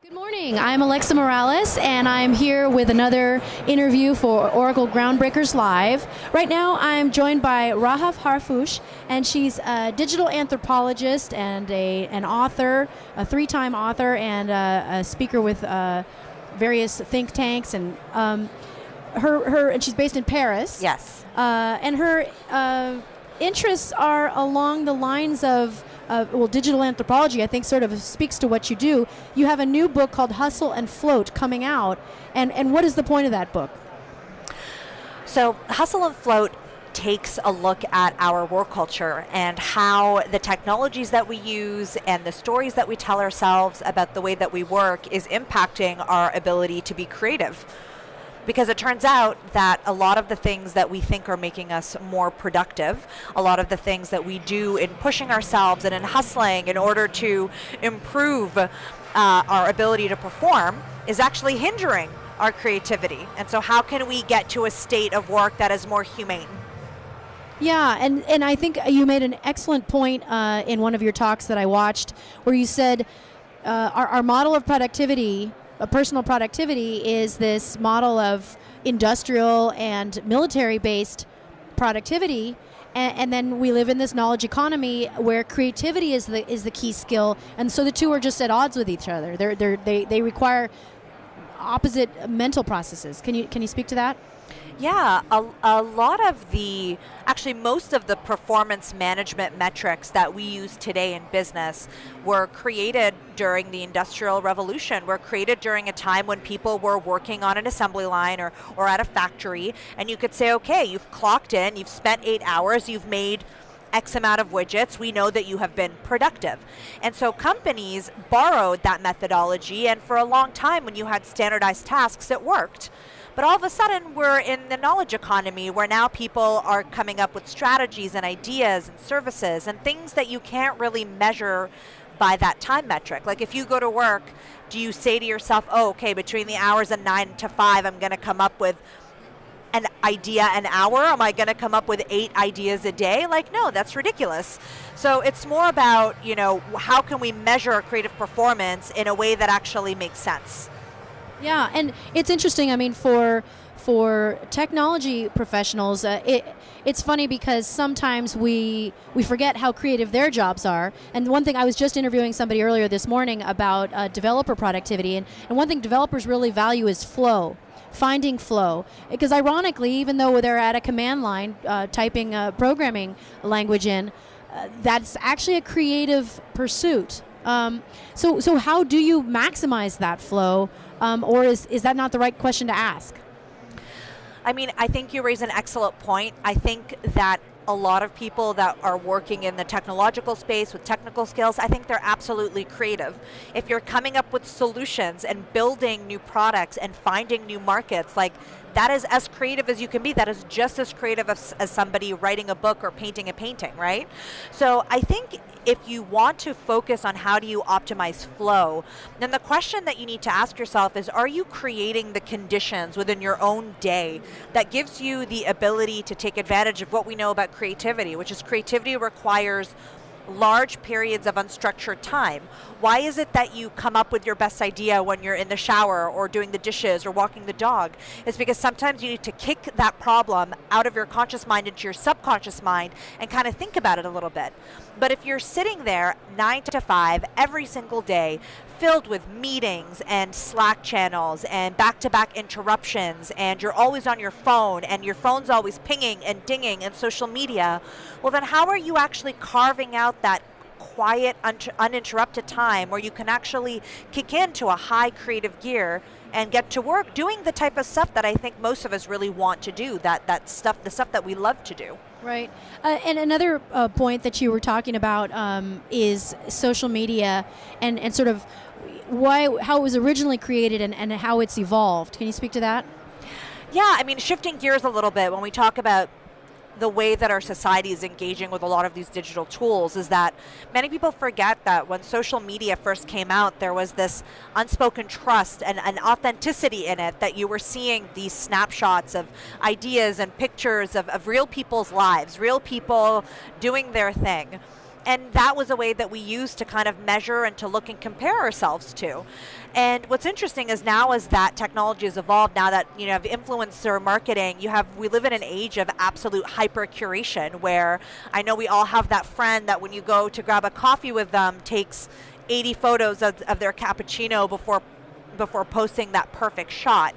Good morning. I'm Alexa Morales, and I'm here with another interview for Oracle Groundbreakers Live. Right now, I'm joined by Rahaf Harfoush, and she's a digital anthropologist and an author, a three-time author, and a speaker with various think tanks. And and she's based in Paris. Yes. And her interests are along the lines of digital anthropology. I think sort of speaks to what you do. You have a new book called Hustle and Float coming out, and what is the point of that book? So Hustle and Float takes a look at our work culture and how the technologies that we use and the stories that we tell ourselves about the way that we work is impacting our ability to be creative. Because it turns out that a lot of the things that we think are making us more productive, a lot of the things that we do in pushing ourselves and in hustling in order to improve our ability to perform, is actually hindering our creativity. And so how can we get to a state of work that is more humane? Yeah, and I think you made an excellent point in one of your talks that I watched, where you said our model of productivity, personal productivity, is this model of industrial and military-based productivity, and then we live in this knowledge economy where creativity is the key skill, and so the two are just at odds with each other. They require opposite mental processes. Can you speak to that? Yeah, a lot of actually most of the performance management metrics that we use today in business were created during the Industrial Revolution, were created during a time when people were working on an assembly line or at a factory, and you could say, okay, you've clocked in, you've spent 8 hours, you've made X amount of widgets, we know that you have been productive. And so companies borrowed that methodology, and for a long time when you had standardized tasks, it worked. But all of a sudden, we're in the knowledge economy where now people are coming up with strategies and ideas and services and things that you can't really measure by that time metric. Like if you go to work, do you say to yourself, oh, okay, between the hours of 9 to 5, I'm going to come up with an idea an hour? Am I going to come up with 8 ideas a day? Like, no, that's ridiculous. So it's more about, how can we measure creative performance in a way that actually makes sense? Yeah, and it's interesting. I mean, for technology professionals, it's funny because sometimes we forget how creative their jobs are. And one thing, I was just interviewing somebody earlier this morning about developer productivity, and one thing developers really value is flow. Finding flow, because ironically, even though they're at a command line typing a programming language in, that's actually a creative pursuit. So how do you maximize that flow, or is that not the right question to ask? I mean, I think you raise an excellent point. I think that a lot of people that are working in the technological space with technical skills, I think they're absolutely creative. If you're coming up with solutions and building new products and finding new markets, like that is as creative as you can be. That is just as creative as somebody writing a book or painting a painting, right? So I think if you want to focus on how do you optimize flow, then the question that you need to ask yourself is, are you creating the conditions within your own day that gives you the ability to take advantage of what we know about creativity, which is creativity requires large periods of unstructured time. Why is it that you come up with your best idea when you're in the shower or doing the dishes or walking the dog? It's because sometimes you need to kick that problem out of your conscious mind into your subconscious mind and kind of think about it a little bit. But if you're sitting there 9 to 5 every single day, filled with meetings and Slack channels and back-to-back interruptions, and you're always on your phone and your phone's always pinging and dinging and social media, well then how are you actually carving out that quiet, uninterrupted time where you can actually kick into a high creative gear and get to work doing the type of stuff that I think most of us really want to do, the stuff that we love to do? Right. And another point that you were talking about is social media and sort of how it was originally created and how it's evolved. Can you speak to that? Yeah, I mean, shifting gears a little bit, when we talk about the way that our society is engaging with a lot of these digital tools, is that many people forget that when social media first came out, there was this unspoken trust and an authenticity in it, that you were seeing these snapshots of ideas and pictures of real people's lives, real people doing their thing. And that was a way that we used to kind of measure and to look and compare ourselves to. And what's interesting is now as that technology has evolved, now that you have influencer marketing, we live in an age of absolute hyper curation where I know we all have that friend that when you go to grab a coffee with them takes 80 photos of their cappuccino before posting that perfect shot.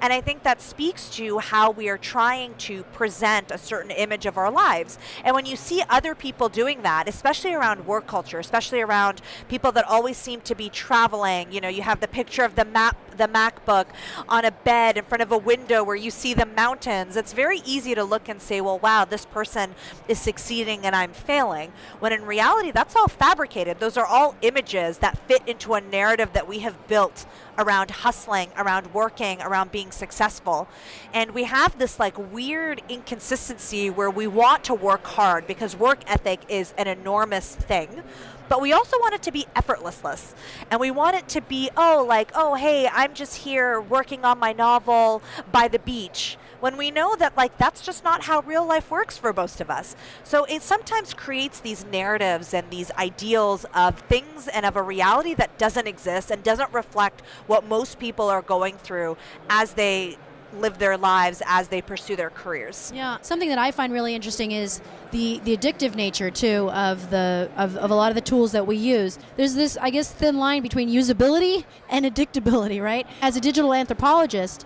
And I think that speaks to how we are trying to present a certain image of our lives. And when you see other people doing that, especially around work culture, especially around people that always seem to be traveling, you have the picture of the MacBook on a bed in front of a window where you see the mountains. It's very easy to look and say, well, wow, this person is succeeding and I'm failing. When in reality, that's all fabricated. Those are all images that fit into a narrative that we have built around hustling, around working, around being successful. And we have this like weird inconsistency where we want to work hard because work ethic is an enormous thing. But we also want it to be effortless. And we want it to be, oh, hey, I'm just here working on my novel by the beach. When we know that that's just not how real life works for most of us. So it sometimes creates these narratives and these ideals of things and of a reality that doesn't exist and doesn't reflect what most people are going through as they live their lives, as they pursue their careers. Yeah, something that I find really interesting is the addictive nature too of a lot of the tools that we use. There's this, I guess, thin line between usability and addictability, right? As a digital anthropologist,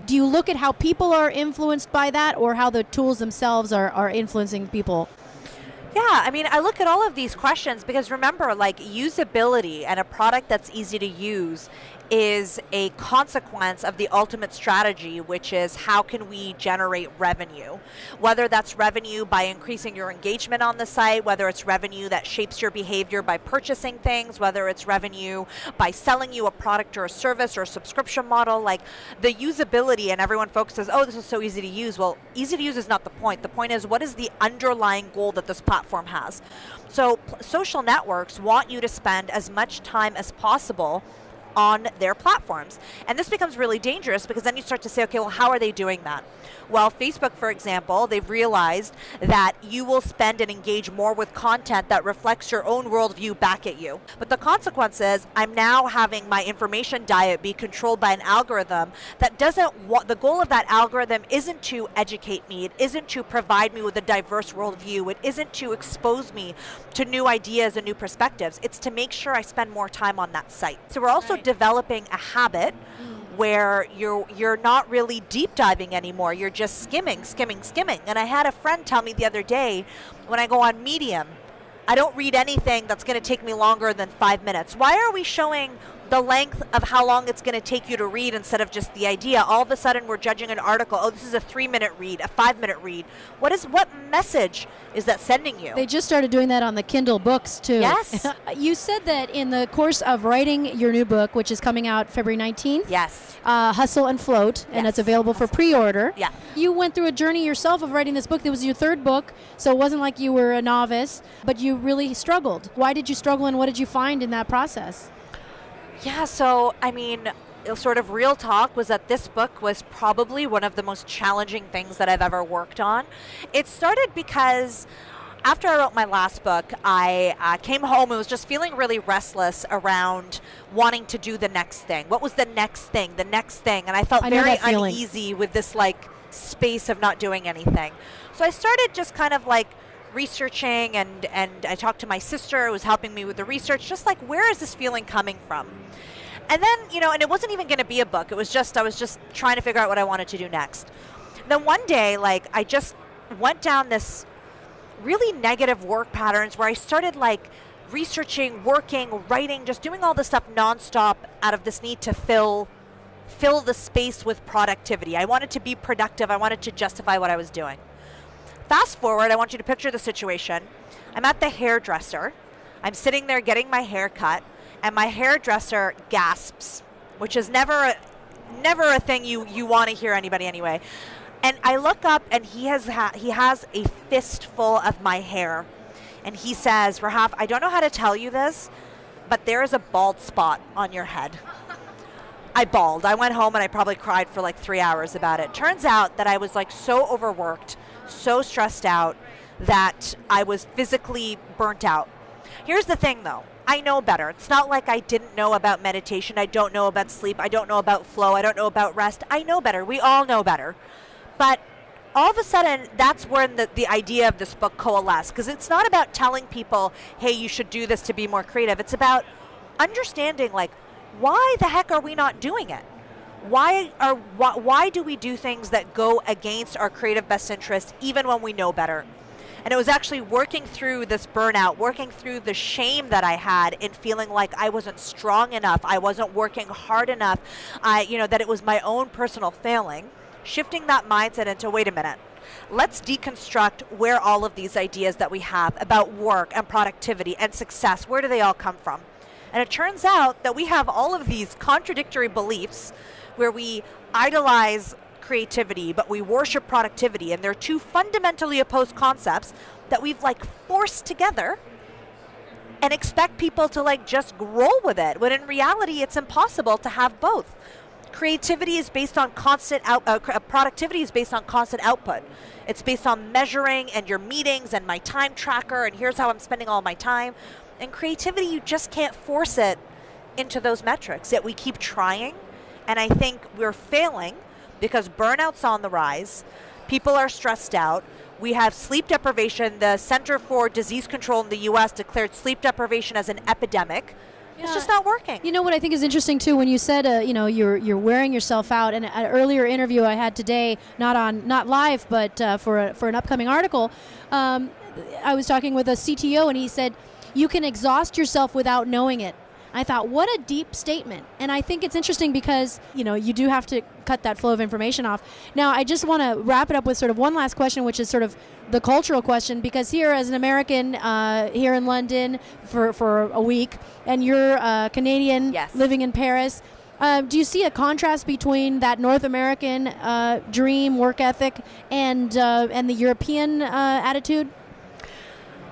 do you look at how people are influenced by that or how the tools themselves are influencing people? Yeah, I mean, I look at all of these questions because remember, usability and a product that's easy to use is a consequence of the ultimate strategy, which is how can we generate revenue? Whether that's revenue by increasing your engagement on the site, whether it's revenue that shapes your behavior by purchasing things, whether it's revenue by selling you a product or a service or a subscription model, the usability, and everyone focuses, oh, this is so easy to use. Well, easy to use is not the point. The point is, what is the underlying goal that this platform has? So social networks want you to spend as much time as possible on their platforms. And this becomes really dangerous because then you start to say, okay, well, how are they doing that? Well, Facebook, for example, they've realized that you will spend and engage more with content that reflects your own worldview back at you. But the consequence is I'm now having my information diet be controlled by an algorithm that doesn't want, the goal of that algorithm isn't to educate me, it isn't to provide me with a diverse worldview, it isn't to expose me to new ideas and new perspectives, it's to make sure I spend more time on that site. So we're also developing a habit where you're not really deep diving anymore. You're just skimming. And I had a friend tell me the other day, when I go on Medium, I don't read anything that's going to take me longer than 5 minutes. Why are we showing the length of how long it's going to take you to read instead of just the idea? All of a sudden we're judging an article. Oh, this is a 3-minute read, a 5-minute read. What message is that sending you? They just started doing that on the Kindle books too. Yes. You said that in the course of writing your new book, which is coming out February 19th. Yes. Hustle and Float, and it's available for pre-order. Yeah. You went through a journey yourself of writing this book. It was your third book, so it wasn't like you were a novice, but you really struggled. Why did you struggle and what did you find in that process? Yeah, so, I mean, sort of real talk was that this book was probably one of the most challenging things that I've ever worked on. It started because after I wrote my last book, I came home and was just feeling really restless around wanting to do the next thing. What was the next thing? And I felt very uneasy with this space of not doing anything. So I started just kind of researching and I talked to my sister who was helping me with the research, just where is this feeling coming from? And then, and it wasn't even going to be a book. It was just, I was just trying to figure out what I wanted to do next. Then one day, I just went down this really negative work patterns where I started researching, working, writing, just doing all this stuff nonstop out of this need to fill the space with productivity. I wanted to be productive. I wanted to justify what I was doing. Fast forward, I want you to picture the situation. I'm at the hairdresser. I'm sitting there getting my hair cut, and my hairdresser gasps, which is never a thing you want to hear anybody anyway. And I look up, and he has a fistful of my hair, and he says, "Rahaf, I don't know how to tell you this, but there is a bald spot on your head." I bawled. I went home and I probably cried for 3 hours about it. Turns out that I was so overworked, so stressed out, that I was physically burnt out. Here's the thing though, I know better. It's not like I didn't know about meditation, I don't know about sleep, I don't know about flow, I don't know about rest. I know better, we all know better. But all of a sudden, that's when the idea of this book coalesced, because it's not about telling people, hey, you should do this to be more creative. It's about understanding, like, why the heck are we not doing it? Why do we do things that go against our creative best interest even when we know better? And it was actually working through this burnout, working through the shame that I had in feeling like I wasn't strong enough, I wasn't working hard enough, that it was my own personal failing. Shifting that mindset into, wait a minute, let's deconstruct where all of these ideas that we have about work and productivity and success, where do they all come from? And it turns out that we have all of these contradictory beliefs where we idolize creativity, but we worship productivity, and they're two fundamentally opposed concepts that we've forced together and expect people to just roll with it, when in reality it's impossible to have both. Creativity is based on productivity is based on constant output. It's based on measuring and your meetings and my time tracker, and here's how I'm spending all my time. And creativity, you just can't force it into those metrics, yet we keep trying. And I think we're failing because burnout's on the rise. People are stressed out. We have sleep deprivation. The Center for Disease Control in the US declared sleep deprivation as an epidemic. Yeah. It's just not working. You know what I think is interesting too, when you said you're wearing yourself out. And an earlier interview I had today, not live, but for an upcoming article, I was talking with a CTO, and he said you can exhaust yourself without knowing it. I thought, what a deep statement. And I think it's interesting because, you do have to cut that flow of information off. Now, I just want to wrap it up with sort of one last question, which is sort of the cultural question, because here as an American, here in London for a week, and you're Canadian, yes, living in Paris, do you see a contrast between that North American dream, work ethic, and the European attitude?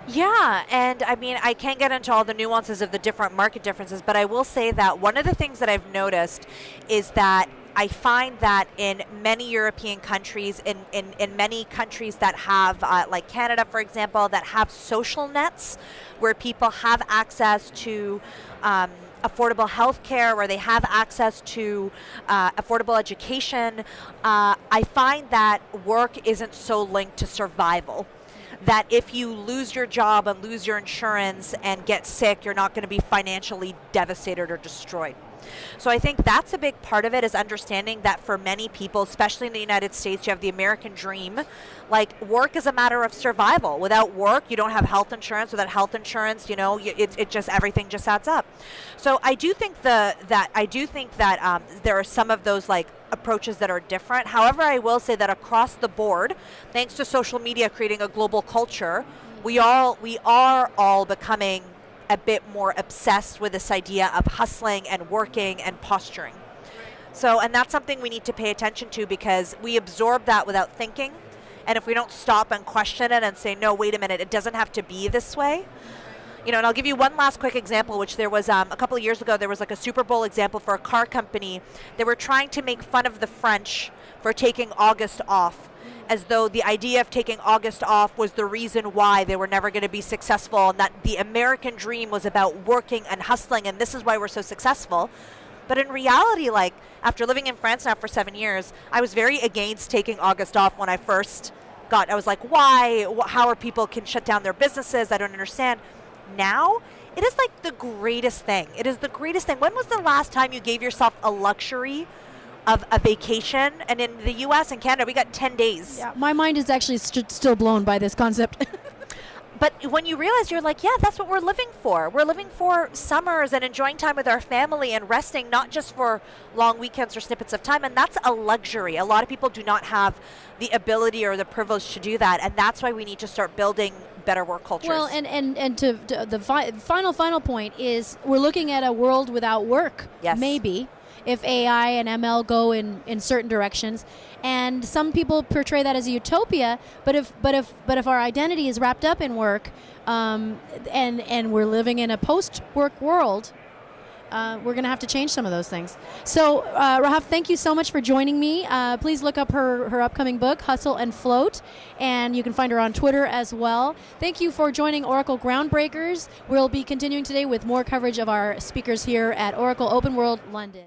Yeah, and I mean, I can't get into all the nuances of the different market differences, but I will say that one of the things that I've noticed is that I find that in many European countries, in many countries that have, like Canada, for example, that have social nets where people have access to affordable health care, where they have access to affordable education, I find that work isn't so linked to survival. That if you lose your job and lose your insurance and get sick, you're not going to be financially devastated or destroyed. So I think that's a big part of it, is understanding that for many people, especially in the United States, you have the American dream. Work is a matter of survival. Without work, you don't have health insurance. Without health insurance, everything just adds up. So I do think that there are some of those approaches that are different. However, I will say that across the board, thanks to social media creating a global culture, we are all becoming a bit more obsessed with this idea of hustling and working and posturing. So, and that's something we need to pay attention to, because we absorb that without thinking. And if we don't stop and question it and say, no, wait a minute, it doesn't have to be this way. And I'll give you one last quick example, which there was a couple of years ago, there was a Super Bowl example for a car company. They were trying to make fun of the French for taking August off, as though the idea of taking August off was the reason why they were never going to be successful, and that the American dream was about working and hustling, and this is why we're so successful. But in reality, after living in France now for 7 years, I was very against taking August off when I first I was like, why? How are people can shut down their businesses? I don't understand. Now, it is the greatest thing. It is the greatest thing. When was the last time you gave yourself a luxury of a vacation? And in the US and Canada, we got 10 days. Yeah, my mind is actually still blown by this concept. But when you realize, you're like, yeah, that's what we're living for. We're living for summers and enjoying time with our family and resting, not just for long weekends or snippets of time. And that's a luxury. A lot of people do not have the ability or the privilege to do that. And that's why we need to start building better work cultures. Well, and to the final point is, we're looking at a world without work. Yes. Maybe, if AI and ML go in certain directions. And some people portray that as a utopia, but if our identity is wrapped up in work, and we're living in a post-work world, we're going to have to change some of those things. So, Rahaf, thank you so much for joining me. Please look up her upcoming book, Hustle and Float, and you can find her on Twitter as well. Thank you for joining Oracle Groundbreakers. We'll be continuing today with more coverage of our speakers here at Oracle OpenWorld London.